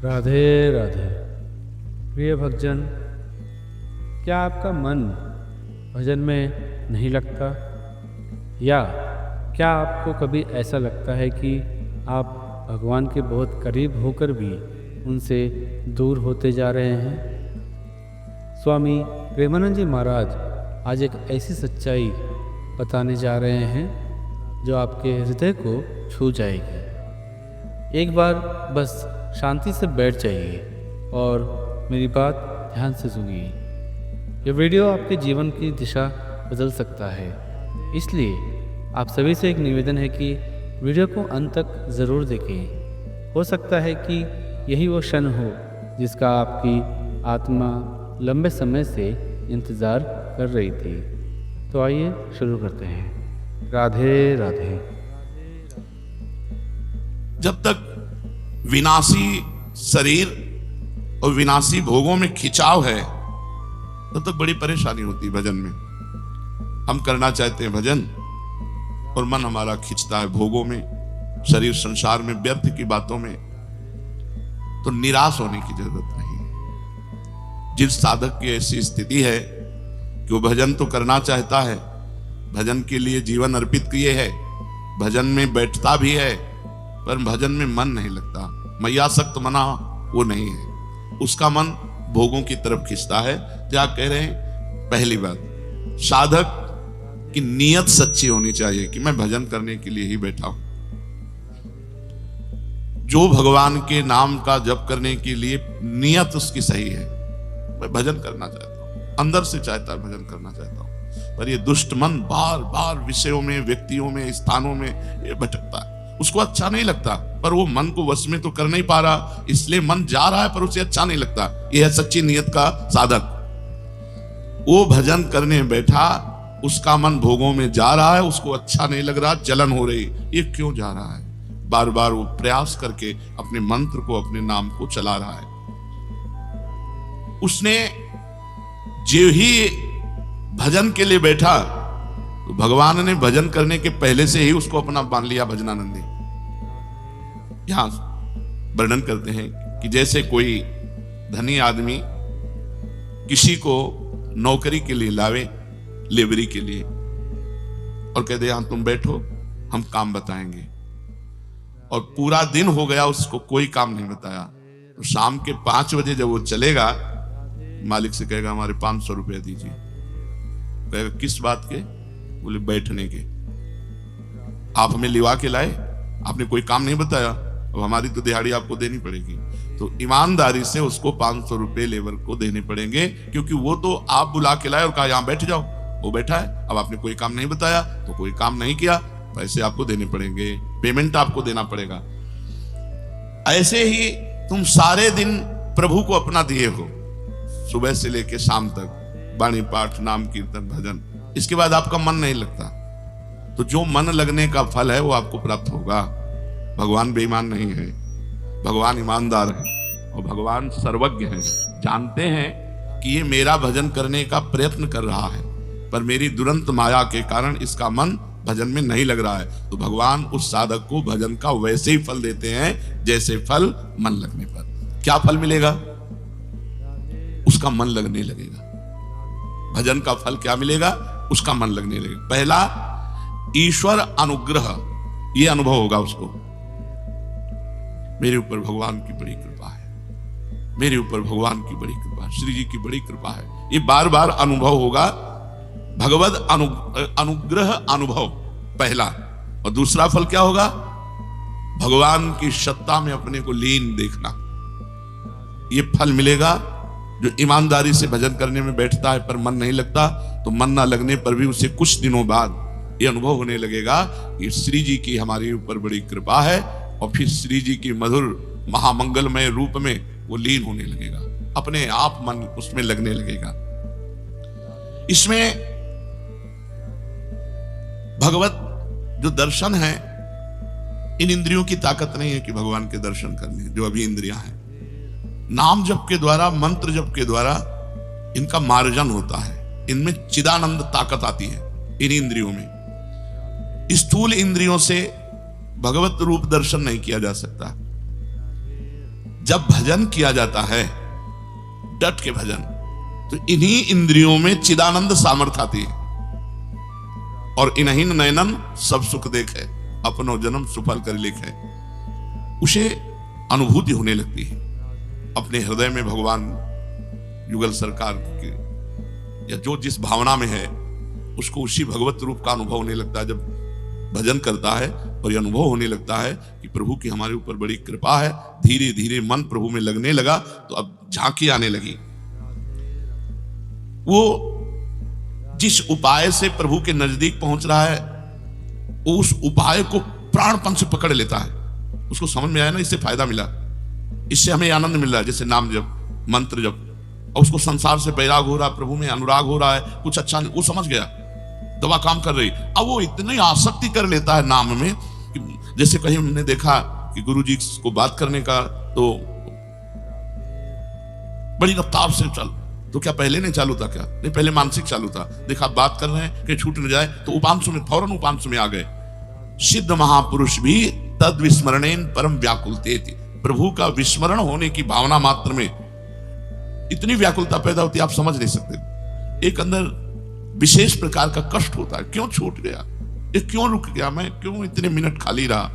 राधे राधे। प्रिय भक्तजन, क्या आपका मन भजन में नहीं लगता? या क्या आपको कभी ऐसा लगता है कि आप भगवान के बहुत करीब होकर भी उनसे दूर होते जा रहे हैं? स्वामी प्रेमानंद जी महाराज आज एक ऐसी सच्चाई बताने जा रहे हैं जो आपके हृदय को छू जाएगी। एक बार बस शांति से बैठ जाइए और मेरी बात ध्यान से सुनिए। यह वीडियो आपके जीवन की दिशा बदल सकता है, इसलिए आप सभी से एक निवेदन है कि वीडियो को अंत तक ज़रूर देखें। हो सकता है कि यही वो क्षण हो जिसका आपकी आत्मा लंबे समय से इंतज़ार कर रही थी। तो आइए शुरू करते हैं। राधे राधे। जब तक विनाशी शरीर और विनाशी भोगों में खिंचाव है तब तक बड़ी परेशानी होती है भजन में। हम करना चाहते हैं भजन और मन हमारा खिंचता है भोगों में, शरीर संसार में, व्यर्थ की बातों में, तो निराश होने की जरूरत नहीं। जिस साधक की ऐसी स्थिति है कि वो भजन तो करना चाहता है, भजन के लिए जीवन अर्पित किए है, भजन में बैठता भी है, पर भजन में मन नहीं लगता, मय्यासक्त मना वो नहीं है, उसका मन भोगों की तरफ खींचता है। क्या कह रहे हैं? पहली बात, साधक की नीयत सच्ची होनी चाहिए कि मैं भजन करने के लिए ही बैठा हूं। जो भगवान के नाम का जप करने के लिए नीयत उसकी सही है, मैं भजन करना चाहता हूं, अंदर से चाहता है भजन करना चाहता हूं, पर ये दुष्ट मन बार बार विषयों में, व्यक्तियों में, स्थानों में ये भटकता है, उसको अच्छा नहीं लगता, पर वो मन को वश में तो कर नहीं पा रहा, इसलिए मन जा रहा है पर उसे अच्छा नहीं लगता। यह है सच्ची नियत का साधक। वो भजन करने बैठा, उसका मन भोगों में जा रहा है, उसको अच्छा नहीं लग रहा, जलन हो रही, ये क्यों जा रहा है? बार बार वो प्रयास करके अपने मंत्र को, अपने नाम को चला रहा है। उसने जो ही भजन के लिए बैठा तो भगवान ने भजन करने के पहले से ही उसको अपना मान लिया भजनानंदी। यहां वर्णन करते हैं कि जैसे कोई धनी आदमी किसी को नौकरी के लिए लावे, लेबरी के लिए, और कहते यहां तुम बैठो, हम काम बताएंगे, और पूरा दिन हो गया उसको कोई काम नहीं बताया, तो शाम के 5 बजे जब वो चलेगा, मालिक से कहेगा हमारे 500 रुपया दीजिए। कहेगा किस बात के? बोले बैठने के। आप हमें लिवा के लाए, आपने कोई काम नहीं बताया, अब हमारी तो दिहाड़ी आपको देनी पड़ेगी। तो ईमानदारी से उसको 500 रुपए लेबर को देने पड़ेंगे, क्योंकि वो तो आप बुला के लाए और कहा यहां बैठ जाओ, वो बैठा है, अब आपने कोई काम नहीं बताया तो कोई काम नहीं किया, पैसे आपको देने पड़ेंगे, पेमेंट आपको देना पड़ेगा। ऐसे ही तुम सारे दिन प्रभु को अपना दिए हो, सुबह से लेकर शाम तक, वाणी पाठ, नाम कीर्तन, भजन, इसके बाद आपका मन नहीं लगता, तो जो मन लगने का फल है वो आपको प्राप्त होगा। भगवान बेईमान नहीं है, भगवान ईमानदार है, और भगवान सर्वज्ञ है, जानते हैं कि ये मेरा भजन करने का प्रयत्न कर रहा है, पर मेरी दुरंत माया के कारण इसका मन भजन में नहीं लग रहा है, तो भगवान उस साधक को भजन का वैसे ही फल देते हैं जैसे फल मन लगने पर। क्या फल मिलेगा? उसका मन लगने लगेगा। भजन का फल क्या मिलेगा? उसका मन लगने लगेगा। पहला, ईश्वर अनुग्रह, यह अनुभव होगा उसको, मेरे ऊपर भगवान की बड़ी कृपा है, मेरे ऊपर भगवान की बड़ी कृपा, श्री जी की बड़ी कृपा है, ये बार बार अनुभव होगा। भगवद अनुग्रह अनुभव पहला। और दूसरा फल क्या होगा? भगवान की सत्ता में अपने को लीन देखना, ये फल मिलेगा। जो ईमानदारी से भजन करने में बैठता है पर मन नहीं लगता, तो मन ना लगने पर भी उसे कुछ दिनों बाद ये अनुभव होने लगेगा कि श्री जी की हमारे ऊपर बड़ी कृपा है, और फिर श्री जी की मधुर महामंगलमय रूप में वो लीन होने लगेगा, अपने आप मन उसमें लगने लगेगा। इसमें भगवत जो दर्शन है, इन इंद्रियों की ताकत नहीं है कि भगवान के दर्शन करने, जो अभी इंद्रियां हैं, नाम जप के द्वारा, मंत्र जप के द्वारा इनका मार्जन होता है, इनमें चिदानंद ताकत आती है इन इंद्रियों में। स्थूल इंद्रियों से भगवत रूप दर्शन नहीं किया जा सकता। जब भजन किया जाता है, डट के भजन, तो इन्हीं इंद्रियों में चिदानंद सामर्थ आती है। और इन्हीं नयनन सब सुख देखे, अपनो जन्म सुफल कर लिखे, उसे अनुभूति होने लगती है। अपने हृदय में भगवान युगल सरकार के या जो जिस भावना में है उसको उसी भगवत रूप का अनुभव होने लगता है। जब भजन करता है और यह अनुभव होने लगता है कि प्रभु की हमारे ऊपर बड़ी कृपा है, धीरे धीरे मन प्रभु में लगने लगा, तो अब झांकी आने लगी। वो जिस उपाय से प्रभु के नजदीक पहुंच रहा है, उस उपाय को प्राणपन से पकड़ लेता है। उसको समझ में आया ना, इससे फायदा मिला, इससे हमें आनंद मिल रहा है, जैसे नाम जप, मंत्र जप। और उसको संसार से बैराग हो रहा है, प्रभु में अनुराग हो रहा है, कुछ अच्छा नहीं, वो समझ गया दवा काम कर रही। अब वो इतनी आसक्ति कर लेता है नाम में कि जैसे कहीं हमने देखा कि गुरु जी को बात करने का तो बड़ी रफ्तार से चल, तो क्या पहले नहीं चालू था? क्या नहीं, पहले मानसिक चालू था। देखा बात कर रहे हैं कि छूट न जाए, तो उपांशु में फौरन उपांशु में आ गए। सिद्ध महापुरुष भी तद विस्मरणेन परम व्याकुलते थी। प्रभु का विस्मरण होने की भावना मात्र में इतनी व्याकुलता पैदा होती है, आप समझ नहीं सकते। एक अंदर विशेष प्रकार का कष्ट होता है, क्यों छूट गया, ये क्यों रुक गया, मैं क्यों इतने मिनट खाली रहा।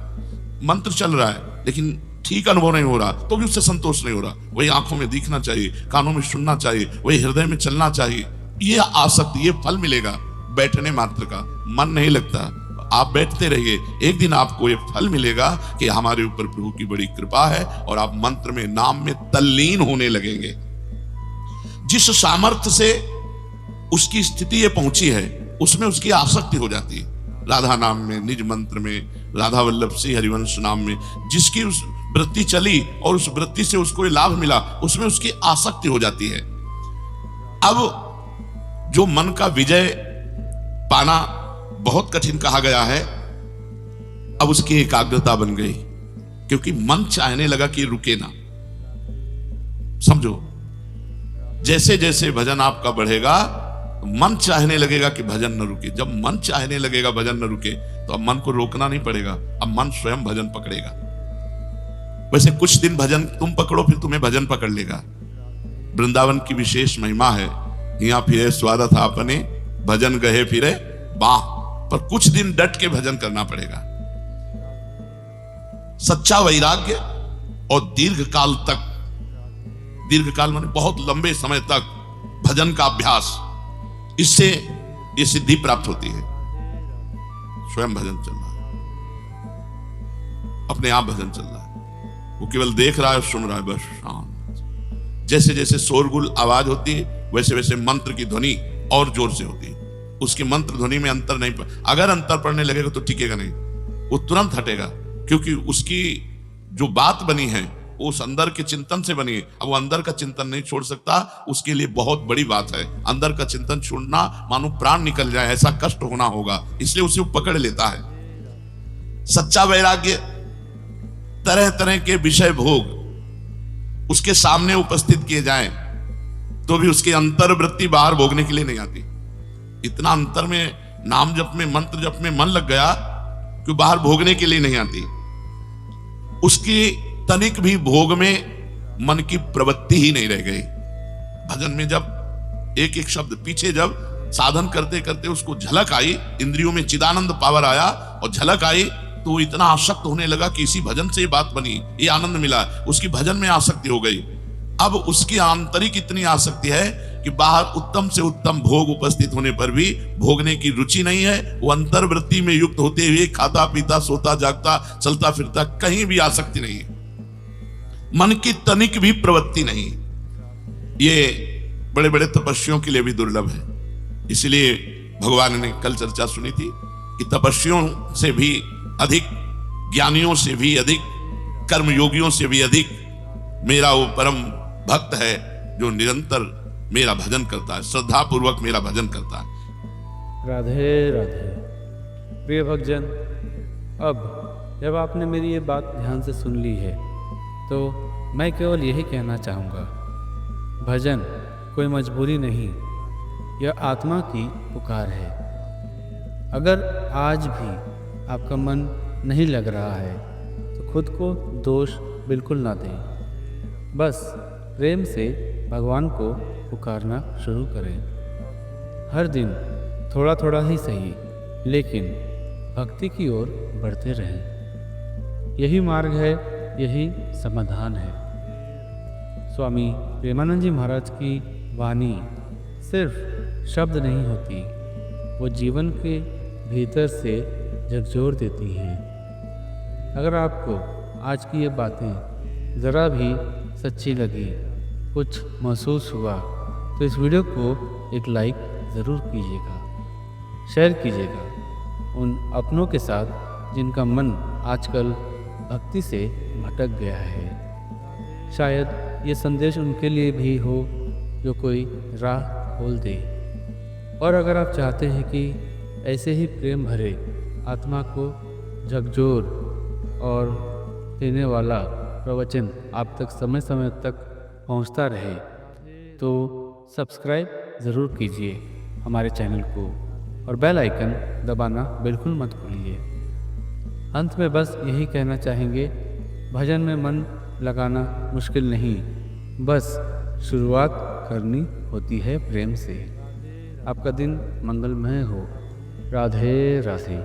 मंत्र चल रहा है लेकिन ठीक अनुभव नहीं हो रहा, तो भी उससे संतोष नहीं हो रहा। वही आंखों में दिखना चाहिए, कानों में सुनना चाहिए, वही हृदय में चलना चाहिए। ये आसक्ति, ये फल मिलेगा बैठने मात्र का। मन नहीं लगता, आप बैठते रहिए, एक दिन आपको ये फल मिलेगा कि हमारे ऊपर प्रभु की बड़ी कृपा है और आप मंत्र में, नाम में तल्लीन होने लगेंगे। जिस सामर्थ्य से उसकी स्थिति ये पहुंची है, उसमें उसकी आसक्ति हो जाती है। राधा नाम में, निज मंत्र में, राधा वल्लभ सिंह हरिवंश नाम में जिसकी उस वृत्ति चली और उस वृत्ति से उसको ये लाभ मिला, उसमें उसकी आसक्ति हो जाती है। अब जो मन का विजय पाना बहुत कठिन कहा गया है, अब उसकी एकाग्रता बन गई, क्योंकि मन चाहने लगा कि रुके ना। समझो, जैसे जैसे भजन आपका बढ़ेगा, मन चाहने लगेगा कि भजन न रुके। जब मन चाहने लगेगा भजन न रुके, तो अब मन को रोकना नहीं पड़ेगा, अब मन स्वयं भजन पकड़ेगा। वैसे कुछ दिन भजन तुम पकड़ो, फिर तुम्हें भजन पकड़ लेगा। वृंदावन की विशेष महिमा है, यहाँ फिरे स्वागत आपने, भजन गहे फिरे बाह। पर कुछ दिन डट के भजन करना पड़ेगा। सच्चा वैराग्य और दीर्घ काल तक, दीर्घ काल माने बहुत लंबे समय तक भजन का अभ्यास, इससे ये सिद्धि प्राप्त होती है। स्वयं भजन चल रहा है, अपने आप भजन चल रहा है, वो केवल देख रहा है, सुन रहा है, बस शांत। जैसे जैसे शोरगुल आवाज होती है, वैसे वैसे मंत्र की ध्वनि और जोर से होती है। उसकी मंत्र ध्वनि में अंतर नहीं, अगर अंतर पड़ने लगेगा तो टिकेगा नहीं, वो तुरंत हटेगा, क्योंकि उसकी जो बात बनी है वो उस अंदर के चिंतन से बनी है। अब वो अंदर का चिंतन नहीं छोड़ सकता, उसके लिए बहुत बड़ी बात है। अंदर का चिंतन छोड़ना मानो प्राण निकल जाए, ऐसा कष्ट होना होगा, इसलिए उसे वो पकड़ लेता है। सच्चा वैराग्य, तरह तरह के विषय भोग उसके सामने उपस्थित किए जाएं तो भी उसके अंतर्वृत्ति बाहर भोगने के लिए नहीं आती। इतना अंतर में, नाम जप में, मंत्र जप में मन लग गया कि बाहर भोगने के लिए नहीं आती। उसकी तनिक भी भोग में मन की प्रवृत्ति ही नहीं रह गई। भजन में जब एक एक शब्द पीछे, जब साधन करते करते उसको झलक आई, इंद्रियों में चिदानंद पावर आया और झलक आई, तो इतना आसक्त होने लगा कि इसी भजन से ये बात बनी, ये आनंद मिला, उसकी भजन में आसक्ति हो गई। अब उसकी आंतरिक इतनी आसक्ति है कि बाहर उत्तम से उत्तम भोग उपस्थित होने पर भी भोगने की रुचि नहीं है। वो अंतर्वृत्ति में युक्त होते हुए खाता पीता, सोता जागता, चलता फिरता, कहीं भी आसक्ति नहीं है, मन की तनिक भी प्रवृत्ति नहीं। ये बड़े बड़े तपस्वियों के लिए भी दुर्लभ है। इसलिए भगवान ने कल चर्चा सुनी थी कि तपस्वियों से भी अधिक, ज्ञानियों से भी अधिक, कर्मयोगियों से भी अधिक मेरा वो परम भक्त है जो निरंतर मेरा भजन करता है, श्रद्धा पूर्वक मेरा भजन करता है। राधे राधे। प्रिय भक्तजन, अब जब आपने मेरी ये बात ध्यान से सुन ली है, तो मैं केवल यही कहना चाहूँगा, भजन कोई मजबूरी नहीं, यह आत्मा की पुकार है। अगर आज भी आपका मन नहीं लग रहा है तो खुद को दोष बिल्कुल ना दें। बस प्रेम से भगवान को पुकारना शुरू करें। हर दिन थोड़ा थोड़ा ही सही, लेकिन भक्ति की ओर बढ़ते रहें। यही मार्ग है, यही समाधान है। स्वामी प्रेमानंद जी महाराज की वाणी सिर्फ शब्द नहीं होती, वो जीवन के भीतर से झकझोर देती हैं। अगर आपको आज की ये बातें ज़रा भी सच्ची लगी, कुछ महसूस हुआ, तो इस वीडियो को एक लाइक ज़रूर कीजिएगा, शेयर कीजिएगा उन अपनों के साथ जिनका मन आजकल भक्ति से भटक गया है। शायद ये संदेश उनके लिए भी हो जो कोई राह खोल दे। और अगर आप चाहते हैं कि ऐसे ही प्रेम भरे, आत्मा को झकझोर और देने वाला प्रवचन आप तक समय समय तक पहुंचता रहे, तो सब्सक्राइब ज़रूर कीजिए हमारे चैनल को और बेल आइकन दबाना बिल्कुल मत भूलिए। अंत में बस यही कहना चाहेंगे, भजन में मन लगाना मुश्किल नहीं, बस शुरुआत करनी होती है प्रेम से। आपका दिन मंगलमय हो। राधे राधे।